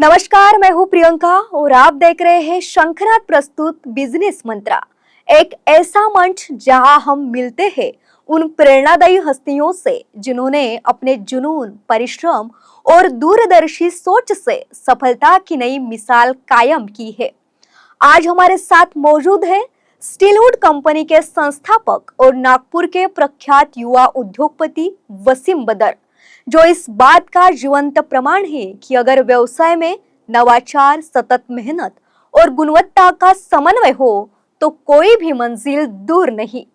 नमस्कार, मैं हूँ प्रियंका और आप देख रहे हैं शंखनाथ प्रस्तुत बिजनेस मंत्रा, एक ऐसा मंच जहां हम मिलते हैं उन प्रेरणादायी हस्तियों से जिन्होंने अपने जुनून, परिश्रम और दूरदर्शी सोच से सफलता की नई मिसाल कायम की है। आज हमारे साथ मौजूद है स्टीलवुड कंपनी के संस्थापक और नागपुर के प्रख्यात युवा उद्योगपति वसीम बदर, जो इस बात का जीवंत प्रमाण है कि अगर व्यवसाय में नवाचार, सतत मेहनत और गुणवत्ता का समन्वय हो तो कोई भी मंजिल दूर नहीं।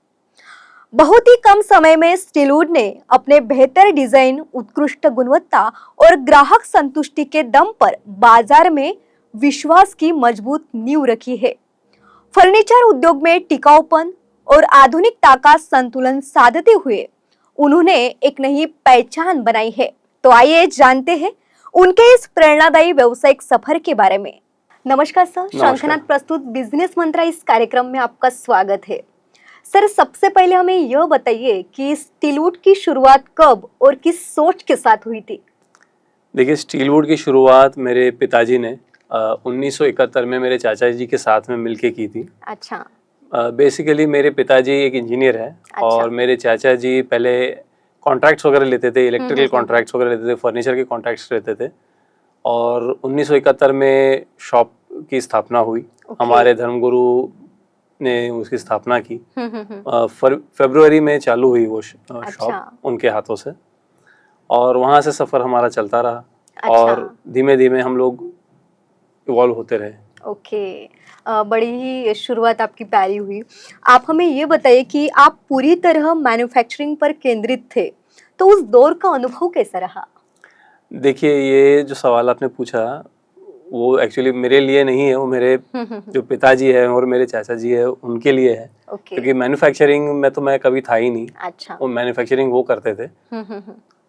बहुत ही कम समय में स्टीलवुड ने अपने बेहतर डिजाइन, उत्कृष्ट गुणवत्ता और ग्राहक संतुष्टि के दम पर बाजार में विश्वास की मजबूत नींव रखी है। फर्नीचर उद्योग में टिकाऊपन और आधुनिकता का संतुलन साधते हुए उन्होंने एक नई पहचान बनाई है। तो आइए जानते हैं उनके इस प्रेरणादायी व्यावसायिक सफर के बारे में। नमस्कार सर, शंखनाथ प्रस्तुत बिजनेस मंत्रा इस कार्यक्रम में आपका स्वागत है। सर, सबसे पहले हमें यह बताइए कि स्टीलवुड की शुरुआत कब और किस सोच के साथ हुई थी? देखिए, स्टीलवुड की शुरुआत मेरे पिताजी ने 1971 में मेरे चाचा जी के साथ में मिलके की थी। अच्छा। बेसिकली मेरे पिताजी एक इंजीनियर है। अच्छा। और मेरे चाचा जी पहले कॉन्ट्रैक्ट्स वगैरह लेते थे, इलेक्ट्रिकल कॉन्ट्रैक्ट्स वगैरह लेते थे, फर्नीचर के कॉन्ट्रैक्ट्स लेते थे। और 1971 में शॉप की स्थापना हुई। हमारे धर्मगुरु ने उसकी स्थापना की। फरवरी में चालू हुई वो शॉप उनके हाथों से, और वहाँ से सफ़र हमारा चलता रहा। और धीमे धीमे हम लोग इवॉल्व होते रहे। बड़ी ही शुरुआत आपकी प्यारी हुई। आप हमें ये बताइए कि आप पूरी तरह मैन्युफैक्चरिंग पर केंद्रित थे, तो उस दौर का अनुभव कैसा रहा? देखिए, ये जो सवाल आपने पूछा वो एक्चुअली मेरे लिए नहीं है, वो मेरे जो पिताजी है और मेरे चाचा जी है उनके लिए है। क्योंकि मैन्युफैक्चरिंग में तो मैं कभी था ही नहीं। अच्छा। वो मैन्युफैक्चरिंग वो करते थे।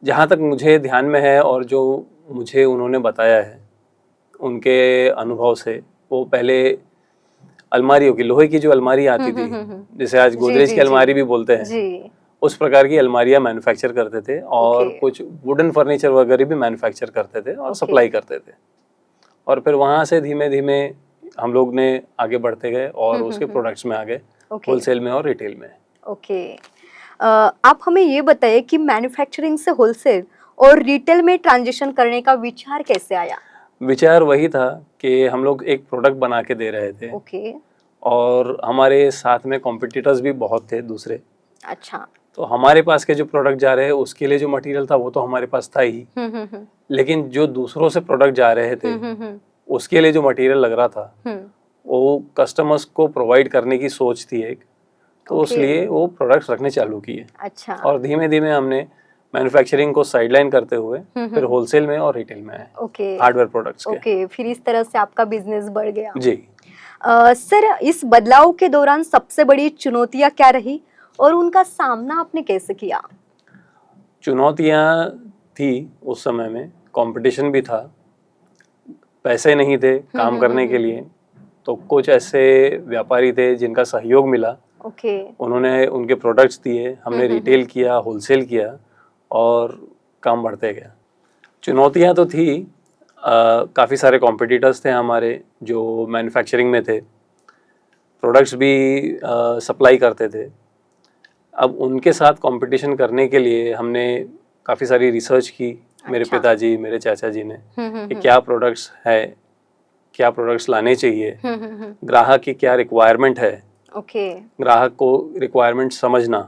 जहाँ तक मुझे ध्यान में है और जो मुझे उन्होंने बताया है उनके अनुभव से, वो पहले अलमारियों की, लोहे की जो अलमारी आती थी, जैसे आज गोदरेज की अलमारी भी बोलते हैं, उस प्रकार की अलमारियां मैन्युफैक्चर करते थे। और कुछ वुडन फर्नीचर वगैरह भी मैन्युफैक्चर करते थे और सप्लाई करते थे। और फिर वहाँ से धीमे धीमे हम लोग ने आगे बढ़ते गए और उसके प्रोडक्ट्स में आ गए, होलसेल में और रिटेल में। आप हमें ये बताइए कि मैन्युफैक्चरिंग से होलसेल और रिटेल में ट्रांजिशन करने का विचार कैसे आया? विचार वही था कि हम लोग एक प्रोडक्ट बना के दे रहे थे। और हमारे साथ में कॉम्पिटिटर्स भी बहुत थे दूसरे। अच्छा। तो हमारे पास के जो प्रोडक्ट जा रहे हैं उसके लिए जो मटेरियल था वो तो हमारे पास था ही, लेकिन जो दूसरों से प्रोडक्ट जा रहे थे उसके लिए जो मटेरियल लग रहा था वो कस्टमर्स को प्रोवाइड करने की सोच थी एक। तो इसलिए वो प्रोडक्ट्स रखने चालू किए। अच्छा। और धीमे धीमे हमने मैन्युफैक्चरिंग को साइडलाइन करते हुए फिर होलसेल में और रिटेल में आए, हार्डवेयर प्रोडक्ट्स के। फिर इस तरह से आपका बिजनेस बढ़ गया। जी। सर, इस बदलाव के दौरान सबसे बड़ी चुनौतियां क्या रही और उनका सामना आपने कैसे किया? चुनौतियां थी उस समय में, कंपटीशन भी था, पैसे नहीं थे काम करने के लिए। तो कुछ ऐसे व्यापारी थे जिनका सहयोग मिला। उन्होंने उनके प्रोडक्ट्स दिए, हमने रिटेल किया, होलसेल किया और काम बढ़ते गया। चुनौतियां तो थी, काफ़ी सारे कॉम्पिटिटर्स थे हमारे जो मैन्युफैक्चरिंग में थे, प्रोडक्ट्स भी सप्लाई करते थे। अब उनके साथ कंपटीशन करने के लिए हमने काफ़ी सारी रिसर्च की। मेरे पिताजी, मेरे चाचा जी ने, कि क्या प्रोडक्ट्स है, क्या प्रोडक्ट्स लाने चाहिए, ग्राहक की क्या रिक्वायरमेंट है, ग्राहक को रिक्वायरमेंट समझना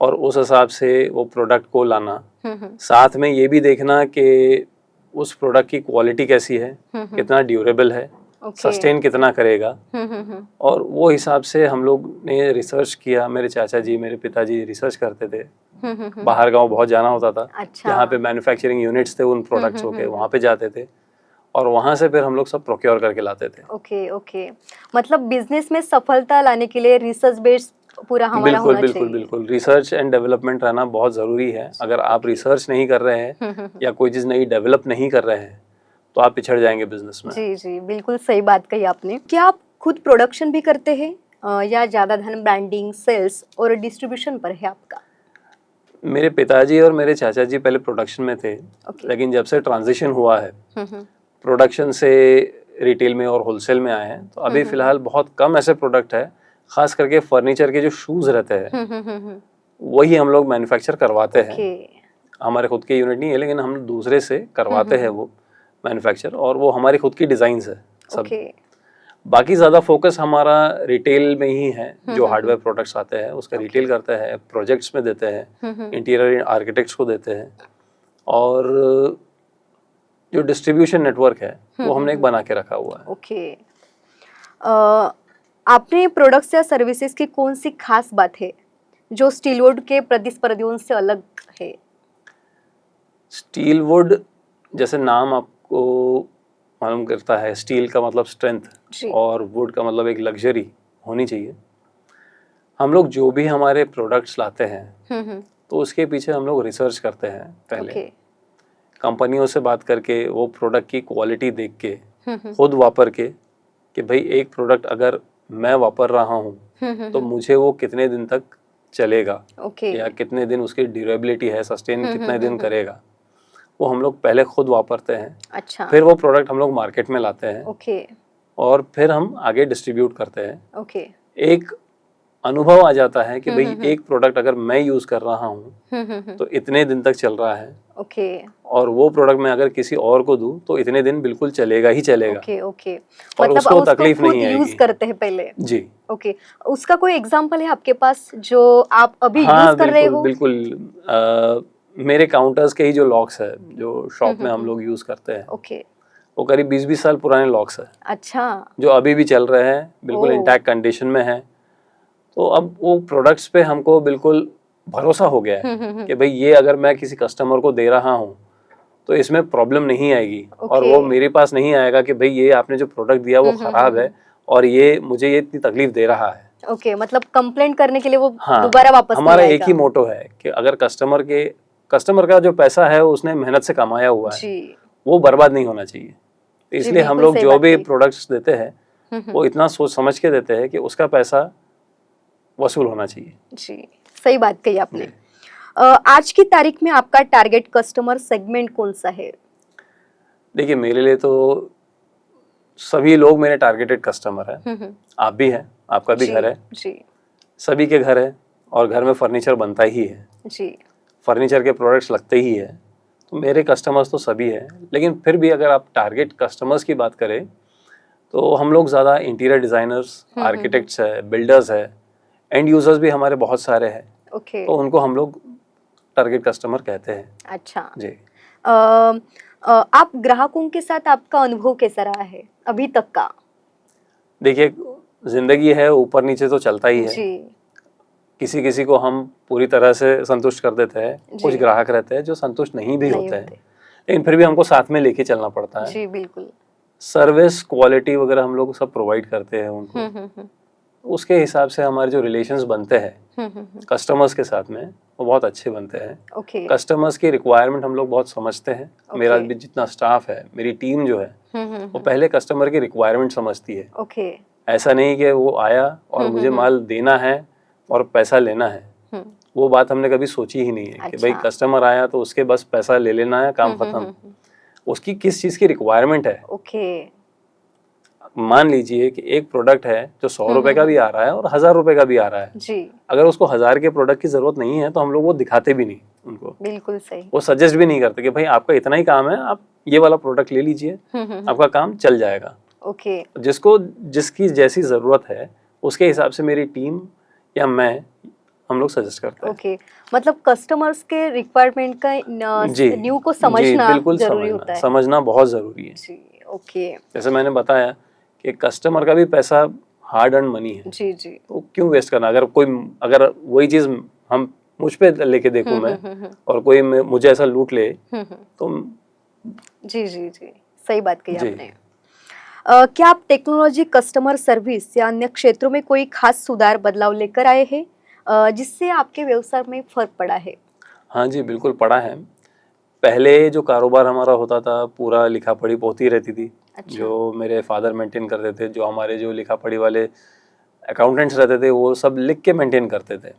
और उस हिसाब से वो प्रोडक्ट को लाना। साथ में ये भी देखना कि उस प्रोडक्ट की क्वालिटी कैसी है, कितना ड्यूरेबल है, सस्टेन कितना करेगा। और वो हिसाब से हम लोग ने रिसर्च किया। मेरे चाचा जी, मेरे पिताजी रिसर्च करते थे। बाहर गांव बहुत जाना होता था। जहाँ पे मैन्युफैक्चरिंग यूनिट्स थे उन प्रोडक्ट्स के, वहाँ पे जाते थे और वहाँ से फिर हम लोग सब प्रोक्योर करके लाते थे। मतलब बिजनेस में सफलता लाने के लिए रिसर्च बेस्ड पूरा हमारा होना चाहिए। बिल्कुल रिसर्च एंड डेवलपमेंट रहना बहुत ज़रूरी है। अगर आप रिसर्च नहीं कर रहे हैं या कोई चीज़ नई डेवलप नहीं कर रहे हैं तो आप पिछड़ जाएंगे बिजनेस में। जी, बिल्कुल सही बात कही आपने। क्या आप खुद प्रोडक्शन भी करते हैं या ज़्यादा ध्यान ब्रांडिंग, सेल्स और डिस्ट्रीब्यूशन पर है आपका? मेरे पिताजी और मेरे चाचा जी पहले प्रोडक्शन में थे, लेकिन जब से ट्रांजिशन हुआ है प्रोडक्शन से रिटेल में और होलसेल में आए हैं। तो अभी फिलहाल बहुत कम ऐसे प्रोडक्ट है, खास करके फर्नीचर के जो शूज रहते हैं वही हम लोग मैन्युफैक्चर करवाते हैं। हमारे खुद के यूनिट नहीं है, लेकिन हम दूसरे से करवाते हैं वो मैन्युफैक्चर, और वो हमारी खुद की डिजाइन्स है सब। बाकी ज़्यादा फोकस हमारा रिटेल में ही है। जो हार्डवेयर प्रोडक्ट्स आते हैं उसका रिटेल करते हैं, प्रोजेक्ट्स में देते हैं, इंटीरियर आर्किटेक्ट्स को देते हैं, और जो डिस्ट्रीब्यूशन नेटवर्क है वो हमने एक बना के रखा हुआ है। ओके। आपने प्रोडक्ट्स या सर्विसेज की कौन सी खास बात है जो स्टीलवुड के प्रतिस्पर्धियों से अलग है? स्टीलवुड जैसे नाम आपको मालूम करता है, स्टील का मतलब स्ट्रेंथ और वुड का मतलब एक लग्जरी होनी चाहिए। हम लोग जो भी हमारे प्रोडक्ट्स लाते हैं तो उसके पीछे हम लोग रिसर्च करते हैं पहले। कंपनियों से बात करके वो प्रोडक्ट की क्वालिटी देख के खुद वापर के कि भाई एक प्रोडक्ट अगर मैं वापर रहा हूँ तो मुझे वो कितने दिन तक चलेगा, या कितने दिन उसकी ड्यूरेबिलिटी है, सस्टेन कितने दिन करेगा, वो हम लोग पहले खुद वापरते हैं। अच्छा। फिर वो प्रोडक्ट हम लोग मार्केट में लाते हैं। और फिर हम आगे डिस्ट्रीब्यूट करते हैं। एक अनुभव आ जाता है कि भाई एक प्रोडक्ट अगर मैं यूज कर रहा हूँ तो इतने दिन तक चल रहा है। और वो प्रोडक्ट मैं अगर किसी और को दूं तो इतने दिन बिल्कुल चलेगा ही चलेगा। और मतलब उसको तकलीफ नहीं आएगी। यूज करते हैं पहले जी। उसका कोई एग्जांपल है आपके पास जो आप अभी यूज कर रहे हो? बिल्कुल। मेरे काउंटर्स के ही जो लॉक्स है जो शॉप में हम लोग यूज करते हैं, वो करीब 20-20 साल पुराने लॉक्स है। अच्छा। जो अभी भी चल रहे हैं, बिल्कुल इंटैक्ट कंडीशन में है। तो अब वो प्रोडक्ट्स पे हमको बिल्कुल भरोसा हो गया है कि भाई ये अगर मैं किसी कस्टमर को दे रहा हूँ तो इसमें प्रॉब्लम नहीं आएगी। और वो मेरे पास नहीं आएगा कि भाई ये आपने जो प्रोडक्ट दिया वो खराब है और ये मुझे ये इतनी तकलीफ दे रहा है। मतलब कंप्लेंट करने के लिए वो दोबारा वापस हमारा एक ही मोटो है कि अगर कस्टमर का जो पैसा है उसने मेहनत से कमाया हुआ है, वो बर्बाद नहीं होना चाहिए। इसलिए हम लोग जो भी प्रोडक्ट्स देते हैं वो इतना सोच समझ के देते हैं कि उसका पैसा वसूल होना चाहिए। जी, सही बात कही आपने। आज की तारीख में आपका टारगेट कस्टमर सेगमेंट कौन सा है? देखिए, मेरे लिए तो सभी लोग मेरे टारगेटेड कस्टमर हैं। आप भी हैं, आपका भी घर है जी। सभी के घर है, और घर में फर्नीचर बनता ही है जी। फर्नीचर के प्रोडक्ट्स लगते ही है, तो मेरे कस्टमर्स तो सभी हैं। लेकिन फिर भी अगर आप टारगेट कस्टमर्स की बात करें तो हम लोग ज़्यादा इंटीरियर डिज़ाइनर्स, आर्किटेक्ट्स है, बिल्डर्स है, एंड यूजर्स भी हमारे बहुत सारे हैं। तो उनको हम लोग टारगेट कस्टमर कहते हैं। अच्छा जी। आप ग्राहकों के साथ आपका अनुभव कैसा रहा है अभी तक का? देखिए, जिंदगी है, ऊपर नीचे तो चलता ही है। किसी किसी को हम पूरी तरह से संतुष्ट कर देते हैं, कुछ ग्राहक रहते हैं जो संतुष्ट नहीं भी होते हैं, लेकिन फिर भी हमको साथ में लेके चलना पड़ता है। जी बिल्कुल। सर्विस क्वालिटी वगैरह हम लोग सब प्रोवाइड करते हैं उनको। उसके हिसाब से हमारे जो रिलेशंस बनते हैं कस्टमर्स के साथ में वो बहुत अच्छे बनते हैं। कस्टमर्स की रिक्वायरमेंट हम लोग बहुत समझते हैं। मेरा भी जितना स्टाफ है, मेरी टीम जो है वो पहले कस्टमर की रिक्वायरमेंट समझती है। ऐसा नहीं कि वो आया और मुझे माल देना है और पैसा लेना है। वो बात हमने कभी सोची ही नहीं है कि भाई कस्टमर आया तो उसके बस पैसा ले लेना है, काम खत्म। उसकी किस चीज की रिक्वायरमेंट है। मान लीजिए कि एक प्रोडक्ट है जो 100 रुपए का भी आ रहा है और 1000 रुपए का भी आ रहा है जी। अगर उसको 1000 के प्रोडक्ट की जरूरत नहीं है तो हम लोग वो दिखाते भी नहीं उनको। बिल्कुल सही। वो सजेस्ट भी नहीं करते कि भाई आपका इतना ही काम है, आप ये वाला प्रोडक्ट ले लीजिए, आपका काम चल जाएगा। जिसको जिसकी जैसी जरूरत है उसके हिसाब से मेरी टीम या मैं हम लोग सजेस्ट करते हैं। मतलब कस्टमर्स के रिक्वायरमेंट का न्यू को समझना जरूरी होता है। समझना बहुत जरूरी है जी। जैसे मैंने बताया कि कस्टमर का भी पैसा हार्ड अर्न मनी है। जी जी। तो क्यों वेस्ट करना? अगर वही चीज हम मुझ पे लेके देखूं मैं और कोई मुझे ऐसा लूट ले तो जी जी जी, सही बात कही आपने। क्या आप टेक्नोलॉजी, कस्टमर सर्विस या अन्य क्षेत्रों में कोई खास सुधार, बदलाव लेकर आए हैं जिससे आपके व्यवसाय में फर्क पड़ा है? हाँ जी, बिल्कुल पड़ा है। पहले जो कारोबार हमारा होता था पूरा लिखा पढ़ी होती रहती थी। अच्छा। जो मेरे फादर मेंटेन करते थे, जो हमारे जो लिखा पढ़ी वाले अकाउंटेंट्स रहते थे वो सब लिख के मेंटेन करते थे।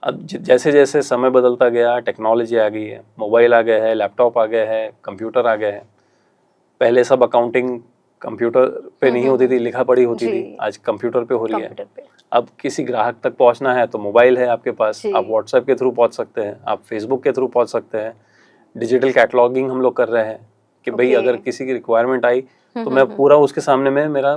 अब जैसे जैसे समय बदलता गया, टेक्नोलॉजी आ गई है, मोबाइल आ गया है, लैपटॉप आ गया है, कंप्यूटर आ गया है, पहले सब अकाउंटिंग कंप्यूटर पे नहीं होती थी, लिखा पढ़ी होती जी। थी, आज कंप्यूटर पे हो रही है। कंप्यूटर पे। अब किसी ग्राहक तक पहुंचना है तो मोबाइल है आपके पास, जी। आप व्हाट्सएप के थ्रू पहुंच सकते हैं, आप फेसबुक के थ्रू पहुंच सकते हैं। डिजिटल कैटलॉगिंग हम लोग कर रहे हैं कि भाई ओके। अगर किसी की रिक्वायरमेंट आई तो मैं पूरा उसके सामने में मेरा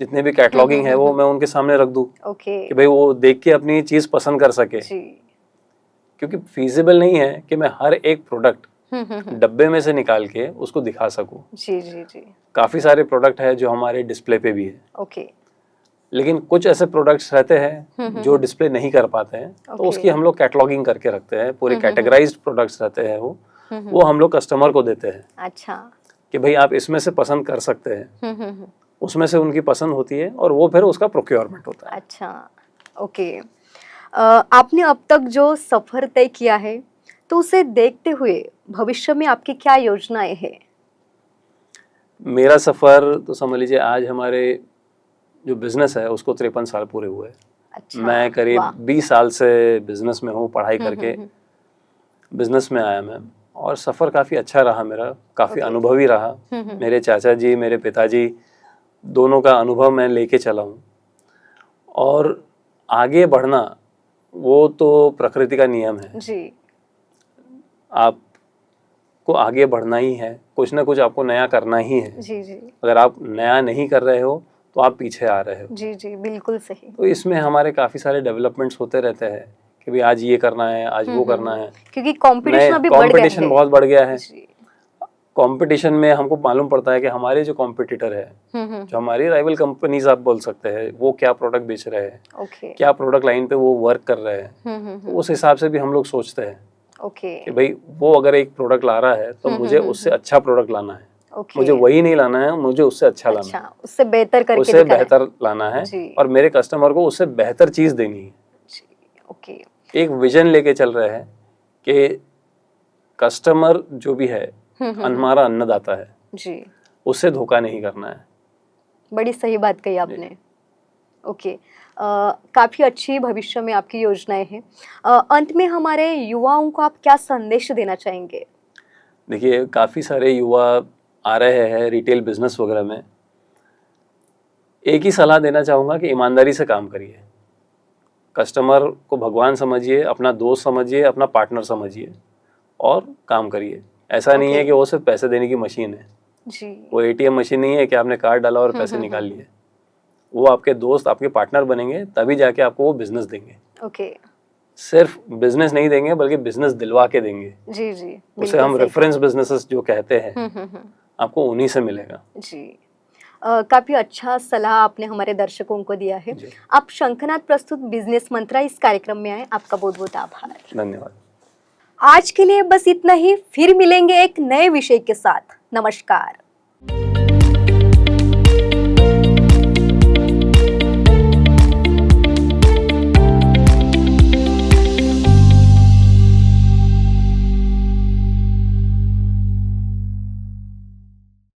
जितने भी कैटलॉगिंग है वो मैं उनके सामने रख दूं ओके। कि भाई वो देख के अपनी चीज पसंद कर सके। जी। क्योंकि फीजिबल नहीं है कि मैं हर एक प्रोडक्ट डब्बे में से निकाल के उसको दिखा सकूं। जी जी जी। काफी सारे प्रोडक्ट है जो हमारे डिस्प्ले पे भी है, ओके। लेकिन कुछ ऐसे प्रोडक्ट्स रहते हैं जो डिस्प्ले नहीं कर पाते हैं, तो ओके। उसकी हम लोग कैटलॉगिंग करके रखते हैं। पूरे कैटेगराइज्ड प्रोडक्ट्स रहते हैं वो हम लोग कस्टमर को देते हैं अच्छा। कि भाई आप इसमें से पसंद कर सकते हैं। उसमें से उनकी पसंद होती है और वो फिर उसका प्रोक्योरमेंट होता है। अच्छा। ओके। आपने अब तक जो सफर तय किया है तो उसे देखते हुए भविष्य में आपकी क्या योजनाएं हैं? मेरा सफर तो समझ लीजिए, आज हमारे जो बिजनेस है उसको 53 साल पूरे हुए। अच्छा। मैं करीब वाह। 20 साल से बिजनेस में हूँ, पढ़ाई करके बिजनेस में आया मैं, और सफर काफी अच्छा रहा मेरा, काफी ओके। अनुभवी रहा। मेरे चाचा जी, मेरे पिताजी दोनों का अनुभव मैं लेके चला हूँ। और आगे बढ़ना वो तो प्रकृति का नियम है, जी। आपको आगे बढ़ना ही है, कुछ ना कुछ आपको नया करना ही है। जी जी अगर आप नया नहीं कर रहे हो तो आप पीछे आ रहे हो। जी जी बिल्कुल सही। तो इसमें हमारे काफी सारे डेवलपमेंट्स होते रहते हैं कि भाई आज ये करना है, आज वो करना है। क्योंकि कंपटीशन अभी बढ़ गया कंपटीशन है। बहुत बढ़ गया है। जी। कंपटीशन में हमको मालूम पड़ता है कि हमारे जो कॉम्पिटिटर है, जो हमारी राइवल कंपनीज आप बोल सकते हैं, वो क्या प्रोडक्ट बेच रहे हैं, ओके। क्या प्रोडक्ट लाइन पे वो वर्क कर रहे हैं। तो उस हिसाब से भी हम लोग सोचते हैं ओके। कि भाई वो अगर एक प्रोडक्ट ला रहा है तो मुझे उससे अच्छा प्रोडक्ट लाना है। ओके। मुझे वही नहीं लाना है, मुझे उससे अच्छा लाना है, अच्छा, उससे बेहतर करके उससे दिखाना है। बेहतर लाना है। जी। और मेरे कस्टमर को उससे बेहतर चीज देनी है। जी। ओके। एक विजन लेके चल रहे हैं कि कस्टमर जो भी है हमारा अन्नदाता है, जी। उससे धोखा नहीं करना है। बड़ी सही बात कही आपने। ओके। काफी अच्छी भविष्य में आपकी योजनाएं हैं। अंत में हमारे युवाओं को आप क्या संदेश देना चाहेंगे? देखिए, काफ़ी सारे युवा आ रहे हैं रिटेल बिजनेस वगैरह में। एक ही सलाह देना चाहूँगा कि ईमानदारी से काम करिए। कस्टमर को भगवान समझिए, अपना दोस्त समझिए, अपना पार्टनर समझिए और काम करिए। ऐसा नहीं है कि वो सिर्फ पैसे देने की मशीन है। जी। वो एटीएम मशीन नहीं है कि आपने कार्ड डाला और पैसे निकाल लिए। वो आपके दोस्त, आपके पार्टनर बनेंगे, तभी जाके आपको वो बिजनेस देंगे। ओके। सिर्फ बिजनेस नहीं देंगे बल्कि बिजनेस दिलवा के देंगे। जी जी उसे हम रेफरेंस बिजनेसेस जो कहते हैं, आपको उन्हीं से मिलेगा। जी। काफी अच्छा सलाह आपने हमारे दर्शकों को दिया है। आप शंखनाद प्रस्तुत बिजनेस मंत्रा इस कार्यक्रम में आए, आपका बहुत बहुत आभार। धन्यवाद। आज के लिए बस इतना ही, फिर मिलेंगे एक नए विषय के साथ। नमस्कार।